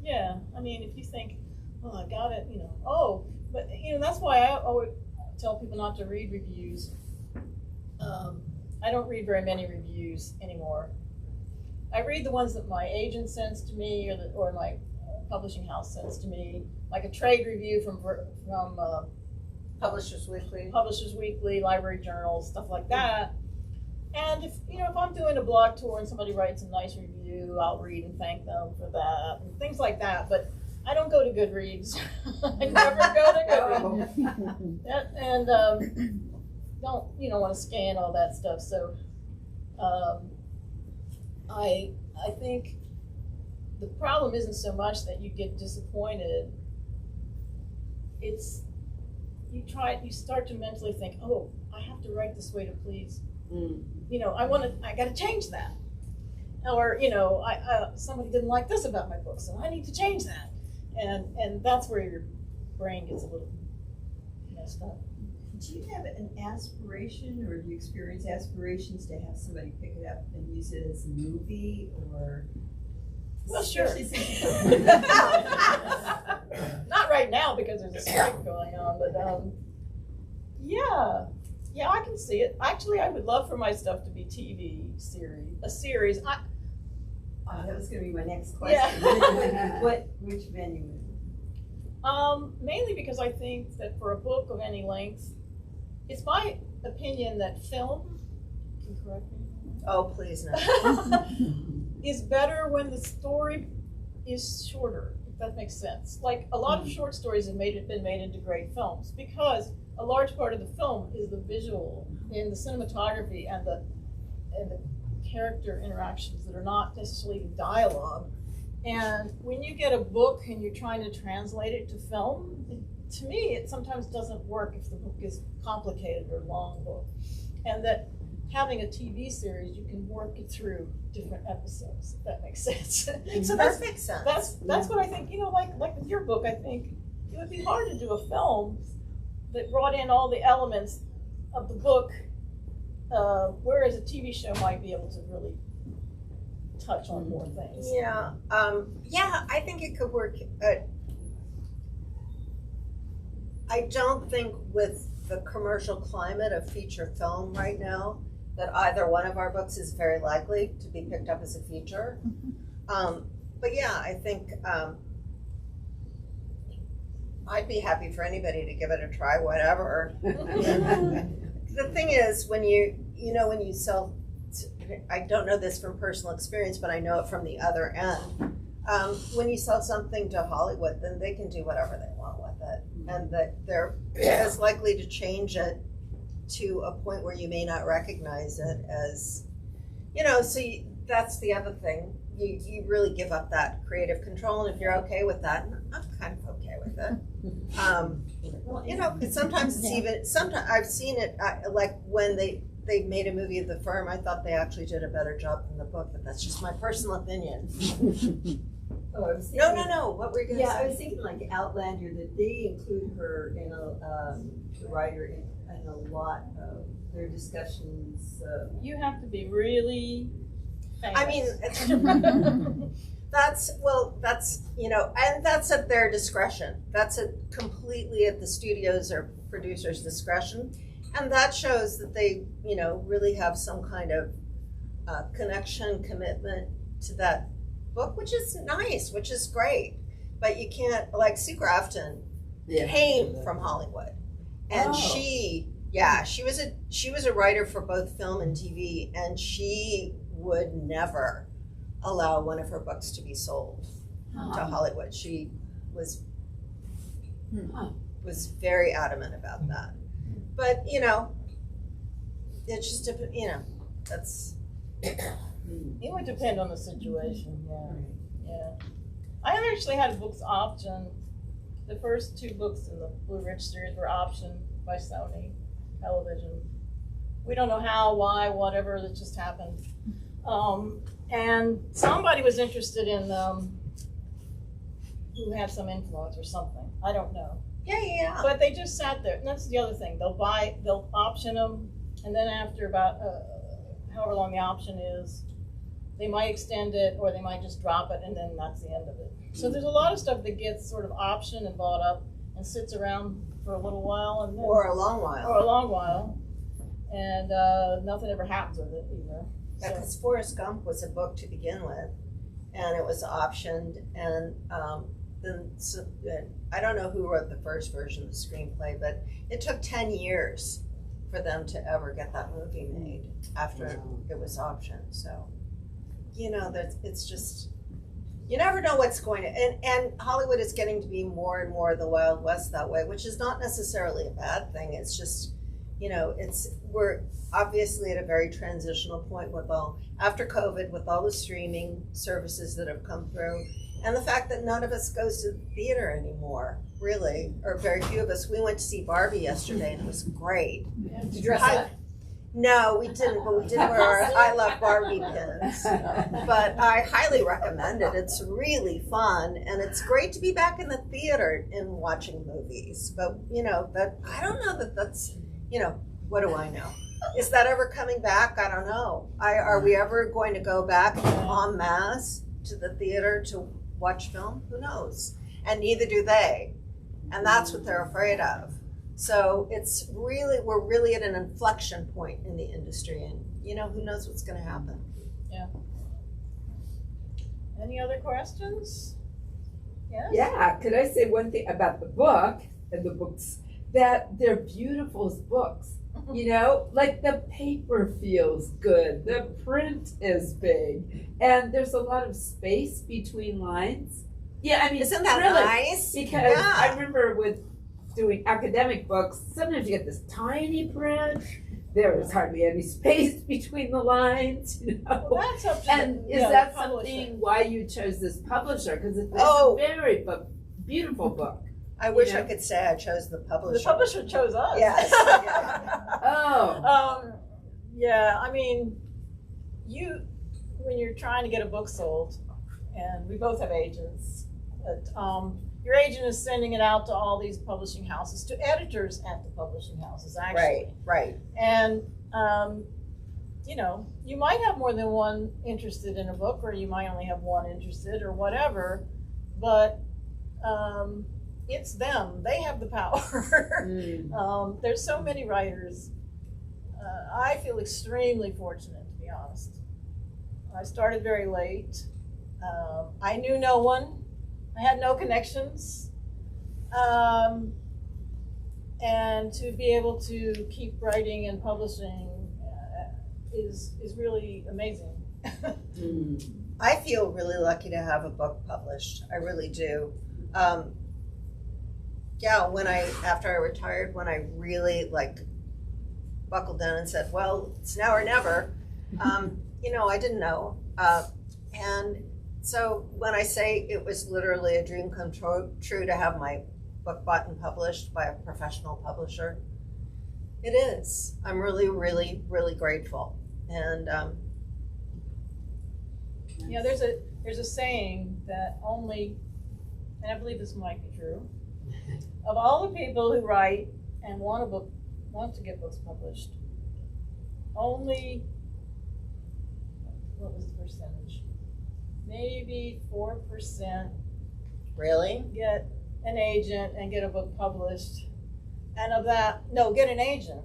[SPEAKER 6] Yeah, I mean, if you think, oh, I got it, but that's why I always tell people not to read reviews. I don't read very many reviews anymore. I read the ones that my agent sends to me, or my publishing house sends to me, like a trade review from
[SPEAKER 3] Publishers Weekly.
[SPEAKER 6] Publishers Weekly, library journals, stuff like that. And if I'm doing a blog tour and somebody writes a nice review, I'll read and thank them for that and things like that. But I don't go to Goodreads. I never go to Goodreads. And don't want to scan all that stuff. So I think the problem isn't so much that you get disappointed. It's you start to mentally think, oh, I have to write this way to please. I got to change that. Or somebody didn't like this about my book, so I need to change that. And that's where your brain gets a little messed up.
[SPEAKER 7] Do you have an aspiration, or do you experience aspirations to have somebody pick it up and use it as a movie, or?
[SPEAKER 6] Well, sure. Not right now because there's a strike going on, but yeah, I can see it. Actually, I would love for my stuff to be a series.
[SPEAKER 7] That was going to be my next question. Yeah. Which venue?
[SPEAKER 6] Mainly because I think that for a book of any length, it's my opinion that film, can you correct me?
[SPEAKER 3] Oh, please no.
[SPEAKER 6] Is better when the story is shorter, if that makes sense. Like a lot of short stories have been made into great films because a large part of the film is the visual and the cinematography and the character interactions that are not necessarily dialogue. And when you get a book and you're trying to translate it to film, to me it sometimes doesn't work if the book is complicated or long book. And that having a TV series, you can work it through different episodes, if that makes sense. So
[SPEAKER 3] that makes sense.
[SPEAKER 6] That's what I think, like with your book, I think it would be hard to do a film that brought in all the elements of the book, whereas a TV show might be able to really touch on more things.
[SPEAKER 3] Yeah, I think it could work. I don't think with the commercial climate of feature film right now that either one of our books is very likely to be picked up as a feature. But yeah, I think I'd be happy for anybody to give it a try, whatever. The thing is, when you sell, I don't know this from personal experience, but I know it from the other end. When you sell something to Hollywood, then they can do whatever they want with it, and that they're as likely to change it to a point where you may not recognize it as, that's the other thing. You really give up that creative control, and if you're okay with that, I'm kind of okay with it. Sometimes it's even, sometimes I've seen it, like when they made a movie of The Firm, I thought they actually did a better job than the book, but that's just my personal opinion.
[SPEAKER 7] Oh, I was thinking,
[SPEAKER 3] No, what were you going to say?
[SPEAKER 7] I was thinking like Outlander, that they include her in the writer in a lot of their discussions.
[SPEAKER 6] You have to be really famous.
[SPEAKER 3] I mean, that's and that's at their discretion. That's completely at the studios or producers' discretion. And that shows that they, really have some kind of connection, commitment to that book, which is nice, which is great. But you can't, like Sue Grafton came from Hollywood. And she was a writer for both film and TV, and she would never allow one of her books to be sold to Hollywood. She was very adamant about that. But it's just that's.
[SPEAKER 6] It would depend on the situation. Yeah. I actually had books optioned. The first 2 books in the Blue Ridge series were optioned by Sony Television. We don't know how, why, whatever. That just happened. And somebody was interested in them who had some influence or something. I don't know.
[SPEAKER 3] Yeah.
[SPEAKER 6] But they just sat there. And that's the other thing. They'll option them, and then after about however long the option is, they might extend it or they might just drop it, and then that's the end of it. So there's a lot of stuff that gets sort of optioned and bought up and sits around for a little while, and then,
[SPEAKER 3] or a long while.
[SPEAKER 6] and nothing ever happens with it either. So,
[SPEAKER 3] Because Forrest Gump was a book to begin with, and it was optioned, and I don't know who wrote the first version of the screenplay, but it took 10 years for them to ever get that movie made after it was optioned. So, it's just, you never know what's going to, and Hollywood is getting to be more and more the Wild West that way, which is not necessarily a bad thing. It's just, we're obviously at a very transitional point after COVID, with all the streaming services that have come through, and the fact that none of us goes to the theater anymore, really, or very few of us. We went to see Barbie yesterday, and it was great.
[SPEAKER 4] Did you dress up?
[SPEAKER 3] No, we didn't, but we did wear our I Love Barbie pins. But I highly recommend it. It's really fun, and it's great to be back in the theater and watching movies. But, I don't know that's, what do I know? Is that ever coming back? I don't know. Are we ever going to go back en masse to the theater to watch film? Who knows? And neither do they. And that's what they're afraid of. So we're really at an inflection point in the industry, and who knows what's going to happen.
[SPEAKER 6] yeah. Any other questions? Yes?
[SPEAKER 5] Yeah, could I say one thing about the book and the books? That they're beautiful as books. Like the paper feels good, the print is big, and there's a lot of space between lines. Yeah, I mean,
[SPEAKER 3] Isn't that
[SPEAKER 5] really,
[SPEAKER 3] nice?
[SPEAKER 5] because
[SPEAKER 3] Yeah.
[SPEAKER 5] I remember with doing academic books, sometimes you get this tiny print. There is hardly any space between the lines,
[SPEAKER 6] Well, that's up to
[SPEAKER 5] And
[SPEAKER 6] the,
[SPEAKER 5] is
[SPEAKER 6] the
[SPEAKER 5] that
[SPEAKER 6] publisher.
[SPEAKER 5] something why you chose this publisher? Because it's
[SPEAKER 3] Oh.
[SPEAKER 5] a very beautiful book.
[SPEAKER 3] I wish I could say I chose the publisher.
[SPEAKER 6] The publisher chose us.
[SPEAKER 3] Yes.
[SPEAKER 5] Oh.
[SPEAKER 6] Yeah, I mean, when you're trying to get a book sold, and we both have agents, but, your agent is sending it out to all these publishing houses, to editors at the publishing houses, actually.
[SPEAKER 3] Right.
[SPEAKER 6] And, you might have more than one interested in a book, or you might only have one interested, or whatever, but it's them. They have the power. There's so many writers. I feel extremely fortunate, to be honest. I started very late. I knew no one. I had no connections. And to be able to keep writing and publishing is really amazing.
[SPEAKER 3] I feel really lucky to have a book published. I really do. After I retired, when I really buckled down and said, well, it's now or never, I didn't know. And so when I say it was literally a dream come true to have my book bought and published by a professional publisher, it is. I'm really, really, really grateful. And
[SPEAKER 6] There's a saying that only, and I believe this might be true, of all the people who write and want to get books published, only, what was the percentage? Maybe 4%
[SPEAKER 3] really,
[SPEAKER 6] get an agent and get a book published. And of that, get an agent.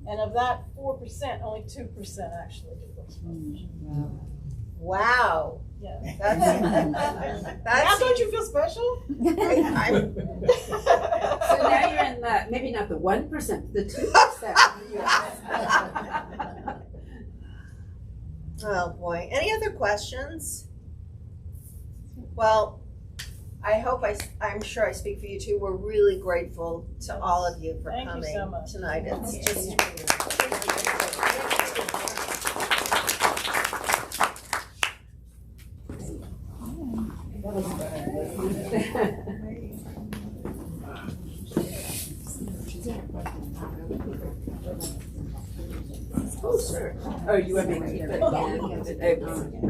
[SPEAKER 6] And of that 4%, only 2% actually get books published.
[SPEAKER 3] wow.
[SPEAKER 6] Yeah.
[SPEAKER 3] That's
[SPEAKER 6] Don't you feel special?
[SPEAKER 5] So now you're in the, maybe not the 1%, the 2%.
[SPEAKER 3] Oh boy. Any other questions? Well, I'm sure I speak for you too. We're really grateful to all of you for
[SPEAKER 6] Thank you
[SPEAKER 3] coming
[SPEAKER 6] so much.
[SPEAKER 3] tonight. It's just
[SPEAKER 5] Oh, sure. Oh, you want me to keep it?
[SPEAKER 2] Yeah.
[SPEAKER 5] Okay.